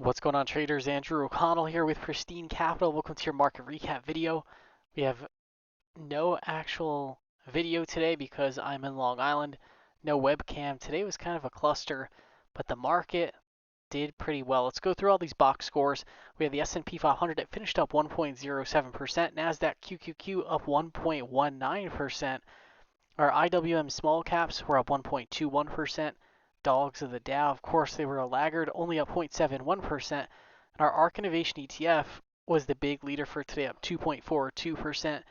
What's going on, traders? Andrew O'Connell here with Pristine Capital. Welcome to your market recap video. We have no actual video today because I'm in Long Island. No webcam. Today was kind of a cluster, but the market did pretty well. Let's go through all these box scores. We have the S&P 500 that finished up 1.07%. NASDAQ QQQ up 1.19%. Our IWM small caps were up 1.21%. Dogs of the Dow, of course, they were a laggard, only up 0.71%. And our ARK Innovation ETF was the big leader for today, up 2.42%.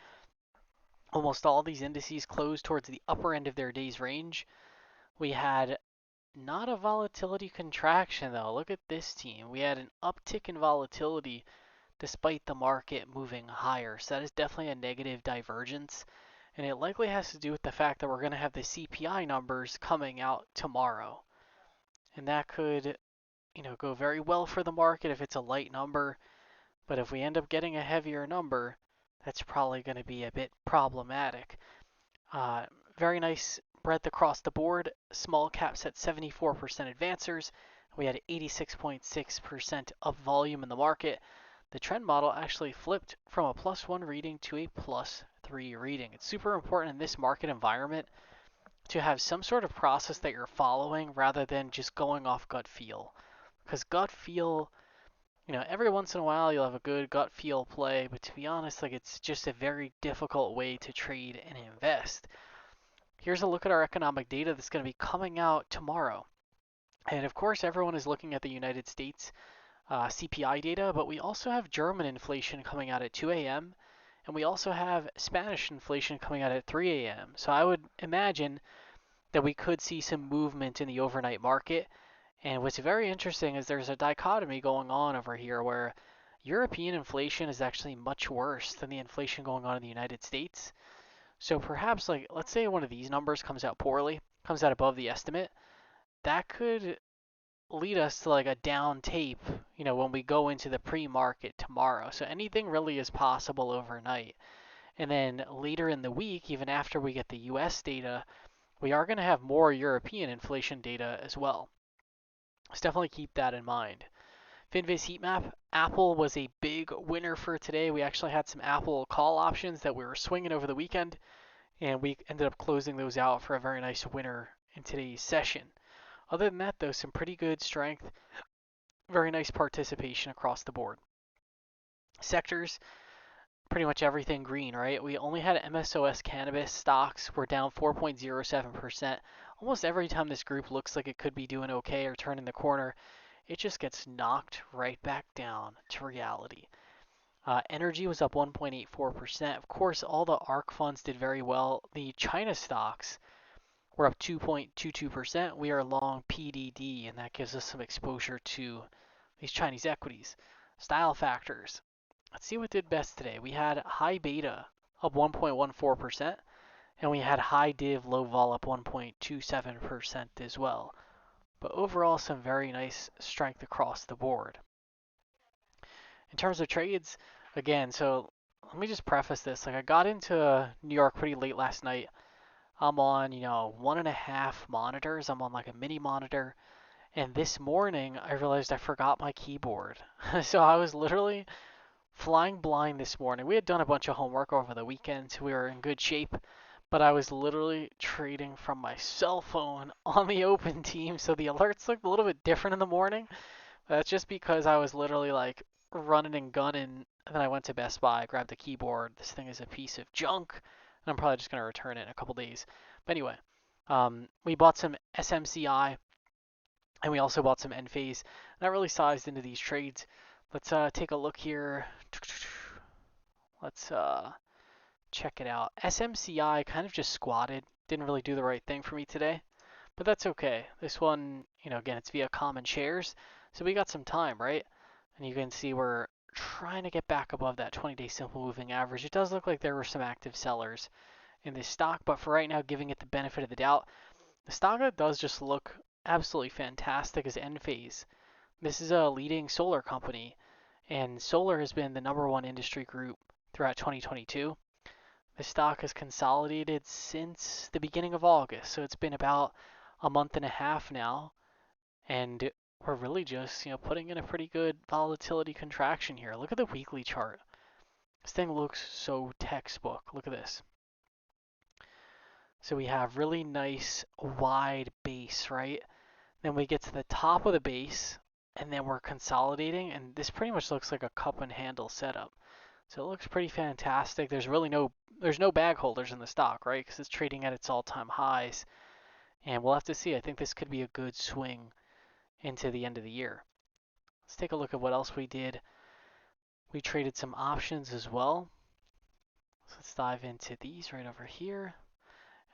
Almost all these indices closed towards the upper end of their day's range. We had not a volatility contraction, though. Look at this team. We had an uptick in volatility despite the market moving higher. So that is definitely a negative divergence. And it likely has to do with the fact that we're going to have the CPI numbers coming out tomorrow. And that could, go very well for the market if it's a light number. But if we end up getting a heavier number, that's probably going to be a bit problematic. Very nice breadth across the board. Small caps at 74% advancers. We had 86.6% of volume in the market. The trend model actually flipped from a +1 reading to a +3 reading. It's super important in this market environment to have some sort of process that you're following rather than just going off gut feel. Because gut feel, every once in a while you'll have a good gut feel play, but to be honest, it's just a very difficult way to trade and invest. Here's a look at our economic data that's going to be coming out tomorrow. And of course, everyone is looking at the United States CPI data, but we also have German inflation coming out at 2 a.m. and we also have Spanish inflation coming out at 3 a.m. So I would imagine that we could see some movement in the overnight market. And what's very interesting is there's a dichotomy going on over here where European inflation is actually much worse than the inflation going on in the United States. So perhaps, let's say one of these numbers comes out poorly, comes out above the estimate, that could lead us to a down tape, when we go into the pre-market tomorrow. So anything really is possible overnight. And then later in the week, even after we get the US data, we are going to have more European inflation data as well. Let's definitely keep that in mind. Finviz Heat Map, Apple was a big winner for today. We actually had some Apple call options that we were swinging over the weekend, and we ended up closing those out for a very nice winner in today's session. Other than that, though, some pretty good strength, very nice participation across the board. Sectors, pretty much everything green, right? We only had MSOS cannabis stocks were down 4.07%. Almost every time this group looks like it could be doing okay or turning the corner, it just gets knocked right back down to reality. Energy was up 1.84%. Of course, all the ARK funds did very well. The China stocks we're up 2.22%. We are long PDD, and that gives us some exposure to these Chinese equities. Style factors. Let's see what did best today. We had high beta up 1.14%, and we had high div, low vol up 1.27% as well. But overall, some very nice strength across the board. In terms of trades, again, so let me just preface this. I got into New York pretty late last night. I'm on, 1.5 monitors. I'm on a mini monitor. And this morning, I realized I forgot my keyboard. So I was literally flying blind this morning. We had done a bunch of homework over the weekend, so we were in good shape. But I was literally trading from my cell phone on the open team. So the alerts looked a little bit different in the morning. That's just because I was literally running and gunning. And then I went to Best Buy, grabbed the keyboard. This thing is a piece of junk. And I'm probably just going to return it in a couple days. But anyway, we bought some SMCI, and we also bought some ENPH. Not really sized into these trades. Let's take a look here. Let's check it out. SMCI kind of just squatted. Didn't really do the right thing for me today. But that's okay. This one, again, it's via common shares. So we got some time, right? And you can see we're trying to get back above that 20-day simple moving average. It does look like there were some active sellers in this stock, but for right now, giving it the benefit of the doubt, the stock that does just look absolutely fantastic is ENPH. This is a leading solar company, and solar has been the #1 industry group throughout 2022. The stock has consolidated since the beginning of August, so it's been about a month and a half now, and we're really just, putting in a pretty good volatility contraction here. Look at the weekly chart. This thing looks so textbook. Look at this. So we have really nice wide base, right? Then we get to the top of the base, and then we're consolidating, and this pretty much looks like a cup and handle setup. So it looks pretty fantastic. There's no bag holders in the stock, right? Because it's trading at its all-time highs, and we'll have to see. I think this could be a good swing into the end of the year. Let's take a look at what else we did. We traded some options as well. So let's dive into these right over here.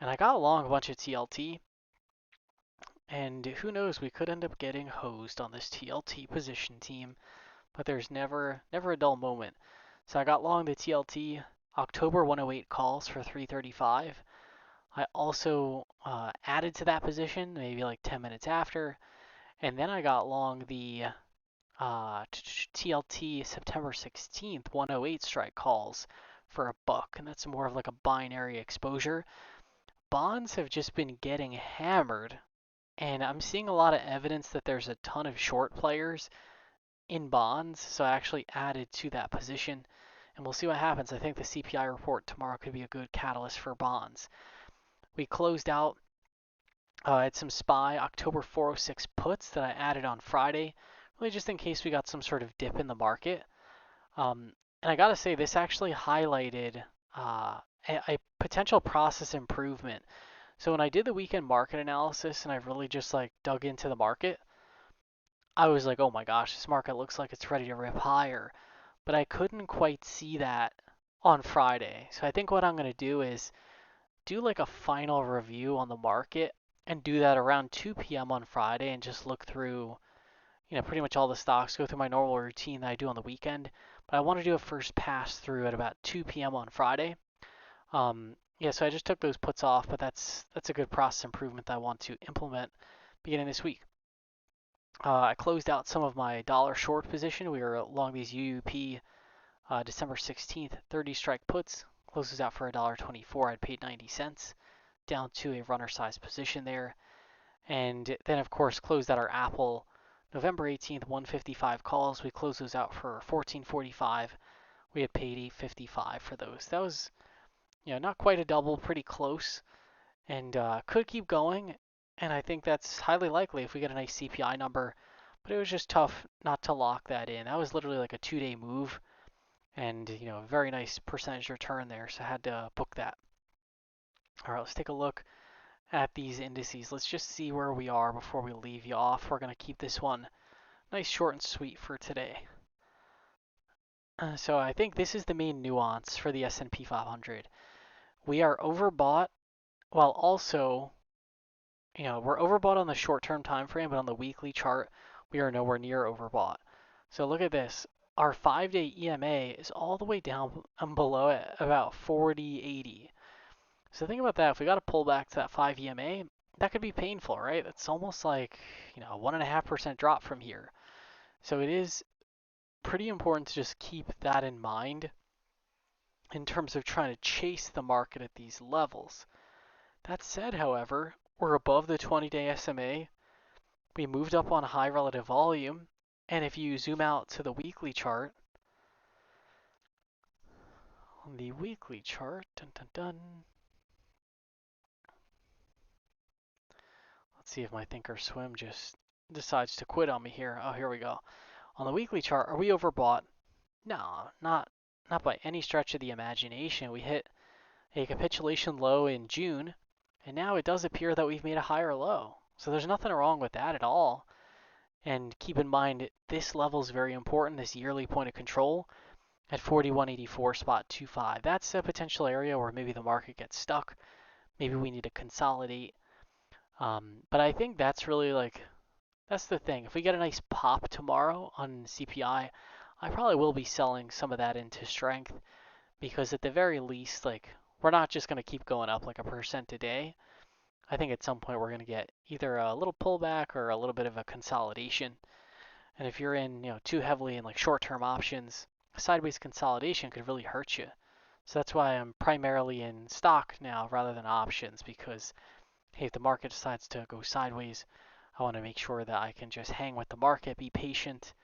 And I got along a bunch of TLT. And who knows, we could end up getting hosed on this TLT position team. But there's never a dull moment. So I got long the TLT October 108 calls for 335. I also added to that position maybe like 10 minutes after. And then I got long the TLT September 16th 108 strike calls for $1, and that's more of like a binary exposure. Bonds have just been getting hammered, and I'm seeing a lot of evidence that there's a ton of short players in bonds, so I actually added to that position, and we'll see what happens. I think the CPI report tomorrow could be a good catalyst for bonds. We closed out at some SPY October 406 puts that I added on Friday, really just in case we got some sort of dip in the market. And I gotta say, this actually highlighted a potential process improvement. So when I did the weekend market analysis and I really just like dug into the market, I was like, oh my gosh, this market looks like it's ready to rip higher. But I couldn't quite see that on Friday. So I think what I'm gonna do is do like a final review on the market and do that around 2 p.m. on Friday and just look through pretty much all the stocks, go through my normal routine that I do on the weekend. But I want to do a first pass through at about 2 p.m. on Friday. Yeah, so I just took those puts off, but that's a good process improvement that I want to implement beginning this week. I closed out some of my dollar short position. We were along these UUP December 16th 30 strike puts. Closes out for $1.24. I'd paid 90 cents down to a runner size position there. And then, of course, closed out our Apple November 18th 155 calls. We closed those out for $14.45. We had paid $8.55 for those. That was, not quite a double, pretty close, and could keep going. And I think that's highly likely if we get a nice CPI number. But it was just tough not to lock that in. That was literally like a 2-day move, and a very nice percentage return there. So I had to book that. All right, let's take a look at these indices. Let's just see where we are before we leave you off. We're going to keep this one nice, short, and sweet for today. So I think this is the main nuance for the S&P 500. We are overbought while also, we're overbought on the short-term time frame, but on the weekly chart, we are nowhere near overbought. So look at this. Our 5-day EMA is all the way down below at about 40.80. So think about that. If we got to pull back to that 5 EMA, that could be painful, right? That's almost like, 1.5% drop from here. So it is pretty important to just keep that in mind in terms of trying to chase the market at these levels. That said, however, we're above the 20-day SMA. We moved up on high relative volume. And if you zoom out to the weekly chart, on the weekly chart, let's see if my thinkorswim just decides to quit on me here. Oh, here we go. On the weekly chart, are we overbought? No, not by any stretch of the imagination. We hit a capitulation low in June, and now it does appear that we've made a higher low. So there's nothing wrong with that at all. And keep in mind, this level is very important, this yearly point of control at 41.84.25. That's a potential area where maybe the market gets stuck. Maybe we need to consolidate. But I think that's really that's the thing. If we get a nice pop tomorrow on CPI, I probably will be selling some of that into strength, because at the very least, we're not just going to keep going up like 1% a day. I think at some point we're going to get either a little pullback or a little bit of a consolidation. And if you're in, too heavily in short-term options, sideways consolidation could really hurt you. So that's why I'm primarily in stock now rather than options, because hey, if the market decides to go sideways, I want to make sure that I can just hang with the market, be patient,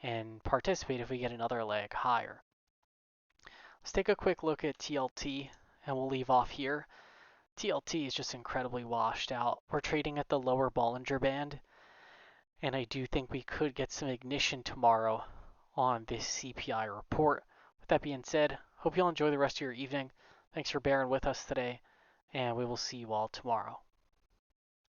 and participate if we get another leg higher. Let's take a quick look at TLT, and we'll leave off here. TLT is just incredibly washed out. We're trading at the lower Bollinger Band, and I do think we could get some ignition tomorrow on this CPI report. With that being said, hope you'll enjoy the rest of your evening. Thanks for bearing with us today, and we will see you all tomorrow.